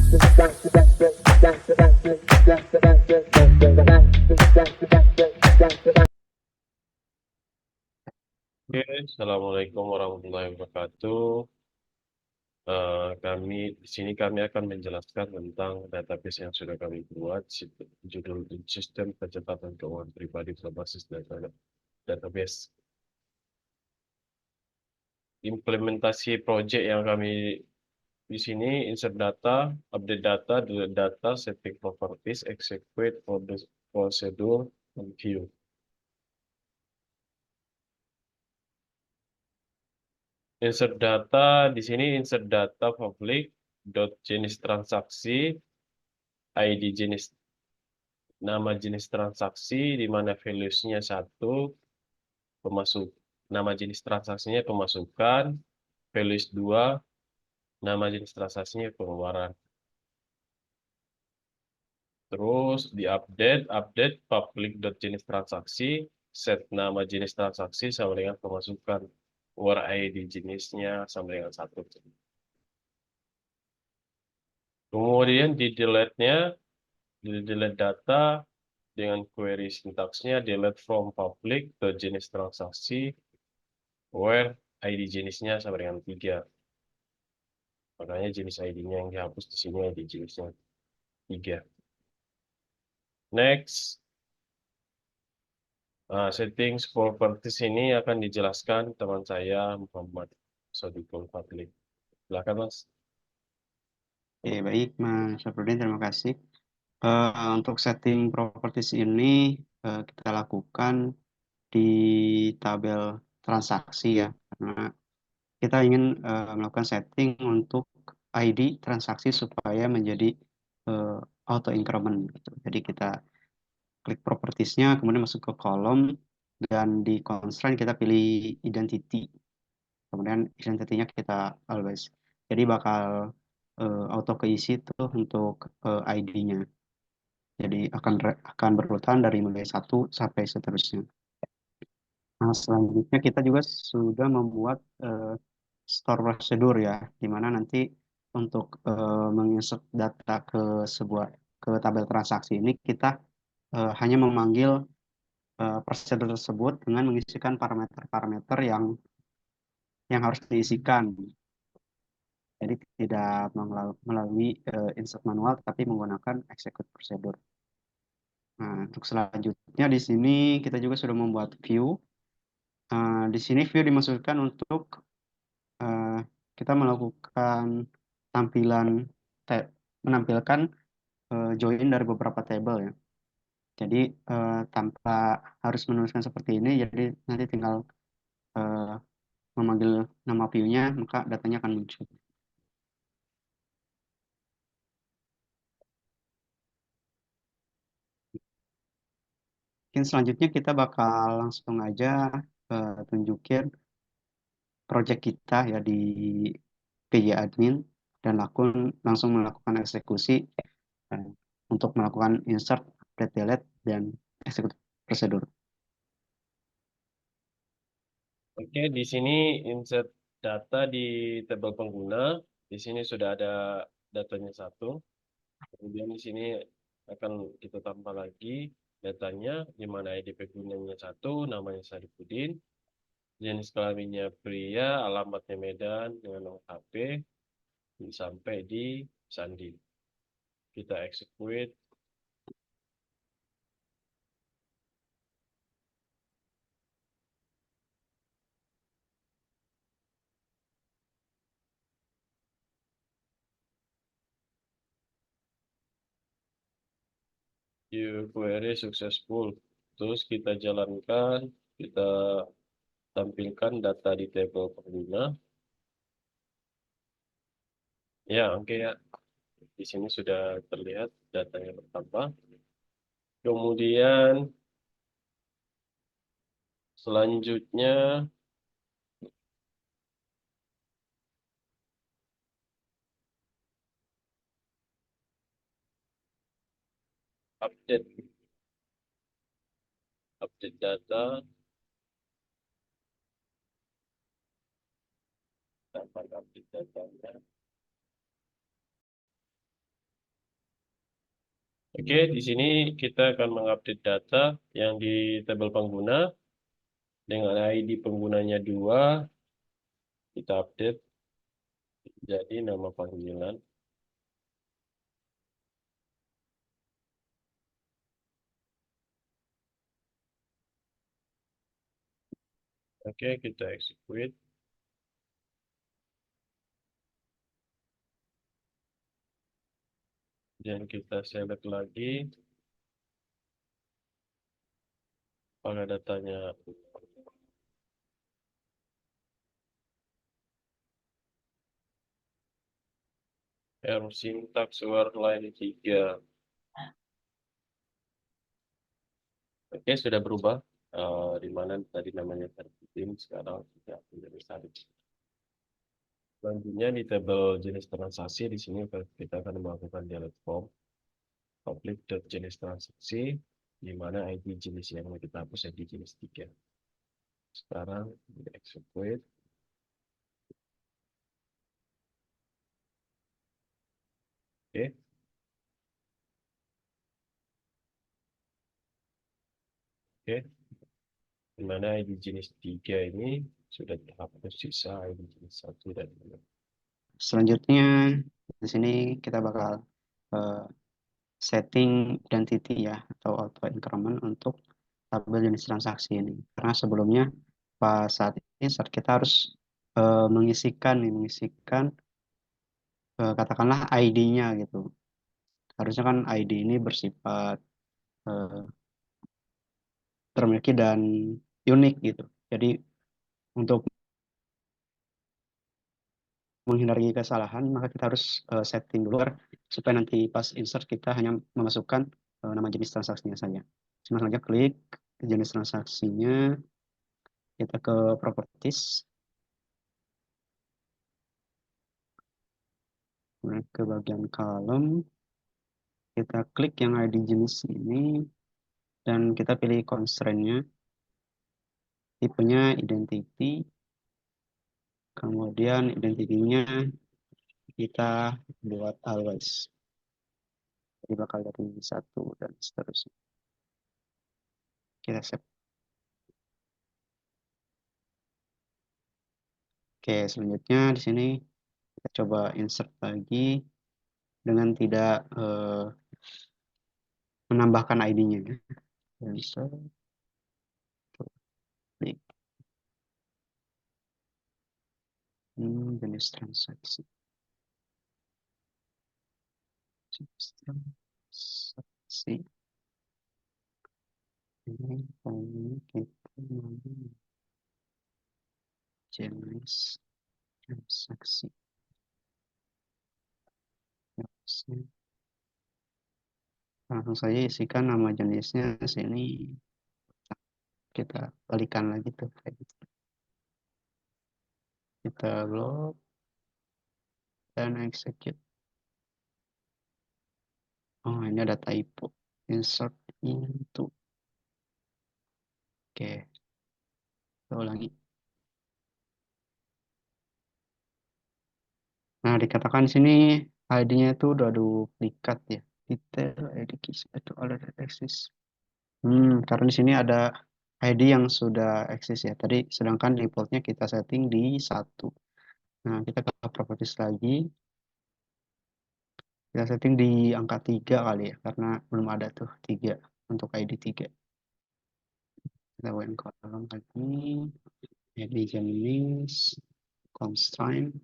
Oke, Assalamualaikum warahmatullahi wabarakatuh. Di sini kami akan menjelaskan tentang database yang sudah kami buat, judul Sistem Pencatatan Keuangan Pribadi berbasis database. Implementasi project yang kami di sini insert data, update data, delete data, setting properties, execute procedure, and view. Insert data di sini insert data public dot jenis transaksi, ID jenis nama jenis transaksi di mana values-nya satu, pemasuk nama jenis transaksinya pemasukan, values 2, nama jenis transaksinya pengeluaran. Terus di update public dot jenis transaksi, set nama jenis transaksi sama dengan pemasukan, war ID jenisnya sama dengan satu. Kemudian di delete data dengan query sintaksnya delete from public ke jenis transaksi where ID jenisnya sama dengan 3. Makanya jenis ID-nya yang dihapus di sini ID jenisnya 3. Next. Nah, settings properties ini akan dijelaskan teman saya Muhammad Sodiqul Fadli. Silakan Mas. Oke, baik Mas Syafruddin, terima kasih. Untuk setting properties ini kita lakukan di tabel transaksi ya, karena kita ingin melakukan setting untuk ID transaksi supaya menjadi auto increment gitu. Jadi kita klik propertiesnya, kemudian masuk ke kolom dan di constraint kita pilih identity. Kemudian identity-nya kita always. Jadi bakal auto keisi tuh untuk ID-nya. Jadi akan berurutan dari mulai satu sampai seterusnya. Nah, selanjutnya kita juga sudah membuat store prosedur ya, di mana nanti untuk menginsert data ke ke tabel transaksi ini kita hanya memanggil prosedur tersebut dengan mengisikan parameter-parameter yang harus diisikan. Jadi tidak melalui insert manual, tapi menggunakan execute prosedur. Nah, untuk selanjutnya di sini kita juga sudah membuat view. Di sini view dimaksudkan untuk eh, kita melakukan tampilan menampilkan join dari beberapa table ya. Jadi tanpa harus menuliskan seperti ini, jadi nanti tinggal eh, memanggil nama view-nya, maka datanya akan muncul. Mungkin selanjutnya kita bakal langsung aja tunjukin project kita ya di PJ admin dan langsung melakukan eksekusi eh, untuk melakukan insert, update, delete, dan execute prosedur. Oke, di sini insert data di tabel pengguna. Di sini sudah ada datanya satu. Kemudian di sini akan kita tambah lagi datanya, di mana ID penggunanya satu, namanya Sarifudin, jenis kelaminnya pria, alamatnya Medan dengan nomor HP, sampai di Sandi. Kita execute. View query successful. Terus kita jalankan, kita tampilkan data di tabel pengguna. Ya, oke ya. Di sini sudah terlihat datanya bertambah. Kemudian selanjutnya update data, dapat update datanya. Oke, di sini kita akan mengupdate data yang di tabel pengguna dengan ID penggunanya 2, kita update jadi nama panggilan. Oke, kita execute. Dan kita select lagi pada datanya. Error syntax word line 3. Oke, sudah berubah. Di mana tadi namanya terbitin, sekarang sudah menjadi salib. Selanjutnya di tabel jenis transaksi, di sini kita akan melakukan delete form. Public jenis transaksi, di mana ID jenis yang mau kita hapus ID jenis 3. Sekarang kita execute. Oke. Oke. Di mana ID jenis 3 ini sudah terhapus, sisa ID jenis 1 dan 2. Selanjutnya di sini kita bakal eh, setting identity ya atau auto increment untuk tabel jenis transaksi ini. Karena sebelumnya pas saat kita harus mengisikan katakanlah ID-nya gitu. Harusnya kan ID ini bersifat eh, termiliki dan unik gitu. Jadi untuk menghindari kesalahan, maka kita harus setting dulu supaya nanti pas insert kita hanya memasukkan nama jenis transaksinya saja. Langsung saja klik jenis transaksinya, kita ke properties, kemudian ke bagian column, kita klik yang ID jenis ini, dan kita pilih constraint-nya, tipenya identity, kemudian identitinya kita buat always. Jadi bakal dari 1 dan seterusnya. Kita save. Oke, selanjutnya di sini kita coba insert lagi dengan tidak menambahkan ID-nya. Insert, klik jenis transaksi. Jenis transaksi. Ini kita mau jenis transaksi. Langsung saja isikan nama jenisnya sini, kita balikan lagi tuh kayak gitu. Kita blok dan execute. Oh, ini ada typo. Insert into. Oke, kita ulangi. Nah, dikatakan di sini ID-nya itu udah duplikat ya. Detail ID keys itu already exist. Karena di sini ada ID yang sudah eksis ya. Tadi sedangkan defaultnya kita setting di 1. Nah, kita ke properties lagi. Kita setting di angka 3 kali ya. Karena belum ada tuh 3 untuk ID 3. Kita win column lagi. ID jenis. Constraint.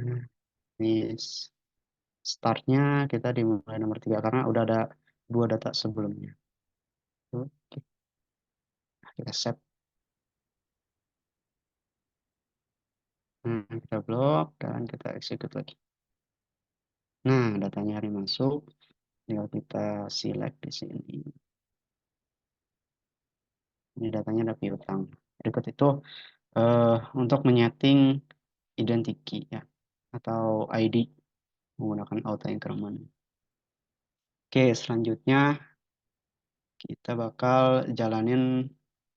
Nah, ini startnya kita dimulai nomor 3 karena udah ada 2 data sebelumnya. Oke, kita save. Kita blok dan kita execute lagi. Nah, datanya hari masuk. Tinggal kita select di sini. Ini datanya ada piutang. Berikut itu untuk menyeting identity ya atau ID menggunakan auto increment. Oke, selanjutnya kita bakal jalanin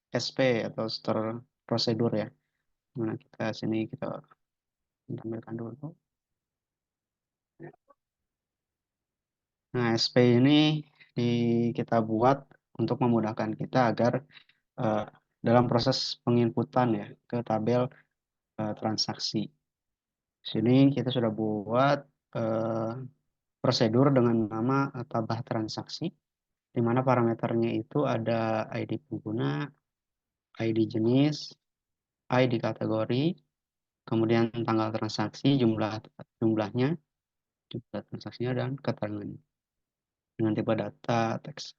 SP atau store prosedur ya. Mana kita sini kita tampilkan dulu. Nah, SP ini di, kita buat untuk memudahkan kita agar eh, dalam proses penginputan ya ke tabel transaksi. Di sini kita sudah buat eh, prosedur dengan nama tabah transaksi, di mana parameternya itu ada ID pengguna, ID jenis, ID kategori, kemudian tanggal transaksi, jumlahnya, jumlah transaksinya, dan keterangan dengan tipe data teks.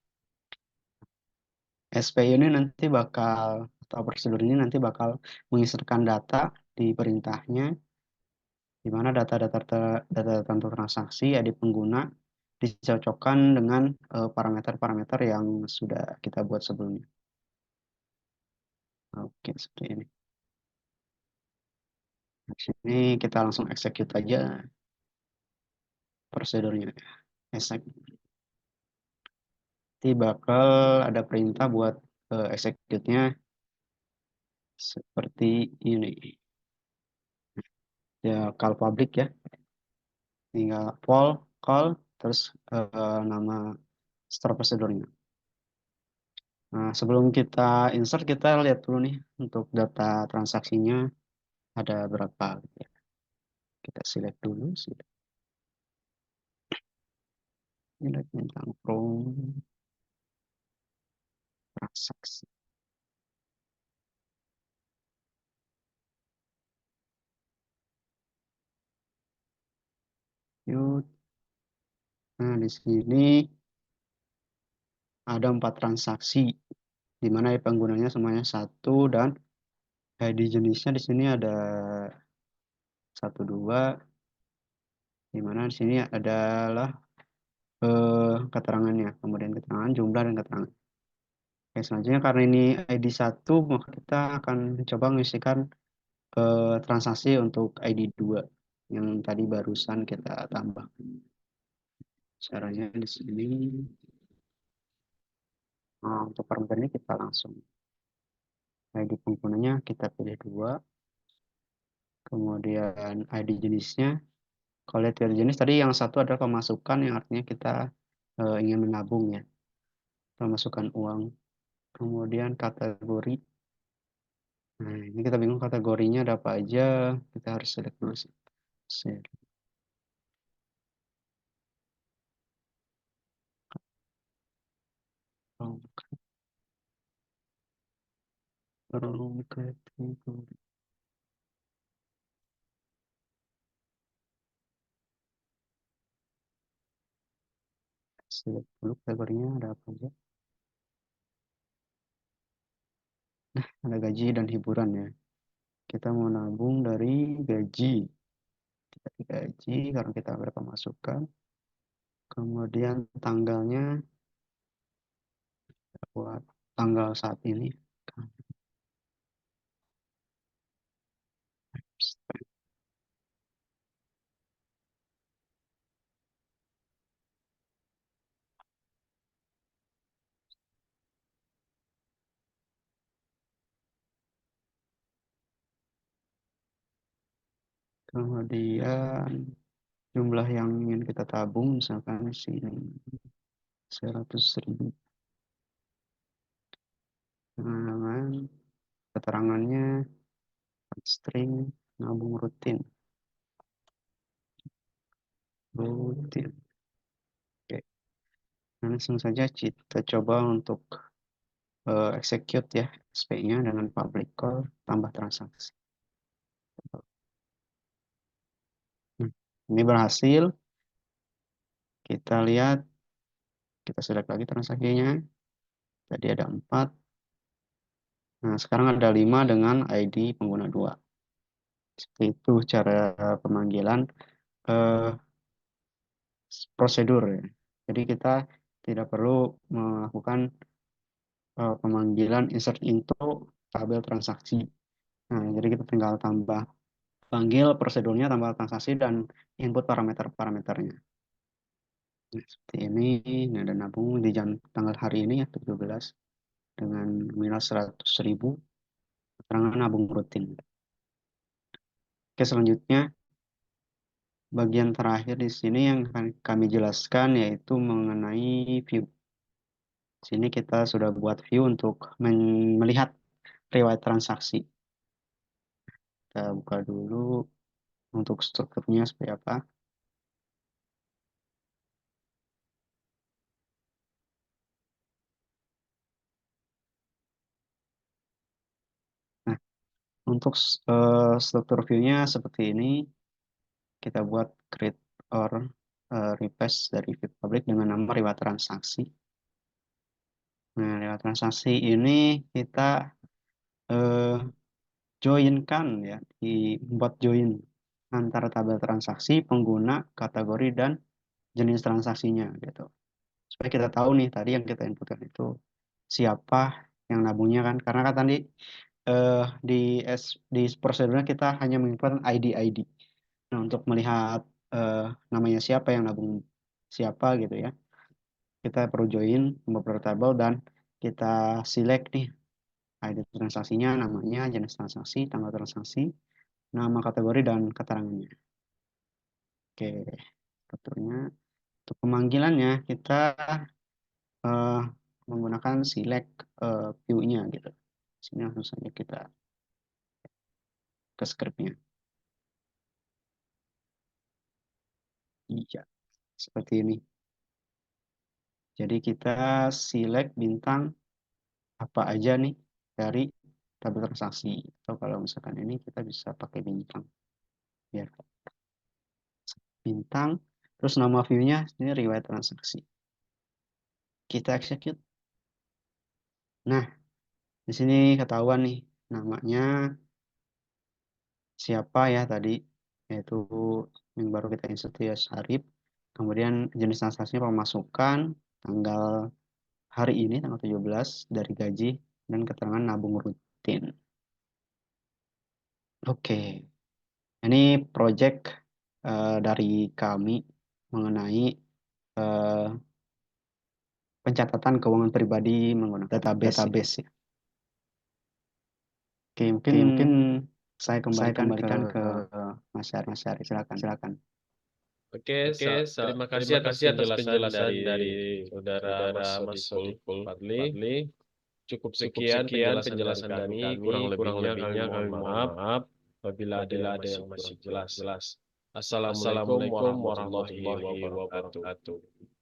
SP ini nanti bakal, atau prosedur ini nanti bakal menginsertkan data di perintahnya, di mana data untuk transaksi ID pengguna dicocokkan dengan parameter-parameter yang sudah kita buat sebelumnya. Oke, seperti ini. Di sini kita langsung execute aja prosedurnya. Execute. Nanti bakal ada perintah buat execute-nya seperti ini. Ya, call public ya. Tinggal call, terus nama store prosedurnya. Nah, sebelum kita insert, kita lihat dulu nih untuk data transaksinya ada berapa, gitu ya. Kita select dulu, select tentang from transaksi. Yuk. Nah, di sini ada 4 transaksi, di mana penggunanya semuanya satu, dan ID jenisnya di sini ada 12, di mana di sini adalah keterangannya, kemudian keterangan, jumlah, dan keterangan. Oke, selanjutnya karena ini ID 1, maka kita akan coba mengisikan transaksi untuk ID 2 yang tadi barusan kita tambah. Caranya di sini, nah, untuk parameter ini kita langsung ID penggunanya kita pilih 2, kemudian ID jenisnya. Kalau lihat dari jenis tadi yang satu adalah pemasukan, yang artinya kita ingin menabung ya, pemasukan uang. Kemudian kategori. Nah, ini kita bingung kategorinya ada apa aja. Kita harus select dulu sih. Select. Kategori. Select dulu kategorinya ada apa aja. Ada gaji dan hiburan ya. Kita mau nabung dari gaji. Kita pilih gaji karena kita berapa masukan. Kemudian tanggalnya buat tanggal saat ini. Kemudian jumlah yang ingin kita tabung, misalkan sini 100.000. Keterangan, keterangannya string nabung rutin. Rutin. Oke. Nah, langsung saja kita coba untuk execute ya SP-nya dengan public call tambah transaksi. Nah, ini berhasil. Kita lihat, kita select lagi transaksinya. Tadi ada 4. Nah, sekarang ada 5 dengan ID pengguna 2. Seperti itu cara pemanggilan eh, prosedur ya. Jadi kita tidak perlu melakukan pemanggilan insert into tabel transaksi. Nah, jadi kita tinggal panggil prosedurnya, tambah transaksi, dan input parameter-parameternya. Nah, seperti ini ada nabung di tanggal hari ini ya, 17, dengan nominal 100.000, keterangan nabung rutin. Oke, selanjutnya bagian terakhir di sini yang akan kami jelaskan yaitu mengenai view. Di sini kita sudah buat view untuk melihat riwayat transaksi. Kita buka dulu untuk strukturnya seperti apa. Nah, untuk struktur view-nya seperti ini. Kita buat create or request dari view public dengan nama riwayat transaksi. Nah, riwayat transaksi ini kita eh, joinkan ya, buat join antara tabel transaksi, pengguna, kategori, dan jenis transaksinya gitu. Supaya kita tahu nih tadi yang kita inputkan itu siapa yang nabungnya kan. Karena kan tadi eh, di di prosedurnya kita hanya menginput ID. Nah, untuk melihat eh, namanya siapa yang nabung siapa gitu ya, kita perlu join beberapa tabel dan kita select nih ID transaksinya, namanya, jenis transaksi, tanggal transaksi, nama kategori, dan keterangannya. Oke, strukturnya. Untuk pemanggilannya kita eh, menggunakan select view-nya gitu. Sini langsung saja kita ke script-nya. Iya, seperti ini. Jadi kita select bintang apa aja nih dari tabel transaksi. Atau kalau misalkan ini kita bisa pakai bintang. Biar bintang, terus nama view-nya ini riwayat transaksi. Kita execute. Nah, di sini ketahuan nih namanya siapa ya tadi, yaitu yang baru kita insert ya Syarif. Kemudian jenis transaksinya pemasukan, tanggal hari ini tanggal 17 dari gaji, dan keterangan nabung rutin. Oke, ini project dari kami mengenai eh, pencatatan keuangan pribadi menggunakan database ya. Oke, mungkin saya kembalikan ke Mas Syarif. Silakan. Oke, Oke, terima kasih terima atas kasih atas penjelasan penjelasan dari dari Saudara Saudara Mas Mas Sodikul Sodikul Fadli. Fadli. Cukup Cukup sekian sekian penjelasan dari penjelasan dari kami. kami. Kurang Kurang lebihnya kami lebihnya mohon kami mohon maaf maaf apabila ada apabila yang ada masih yang masih kurang kurang jelas. jelas. Assalamualaikum Assalamualaikum warahmatullahi warahmatullahi wabarakatuh. wabarakatuh.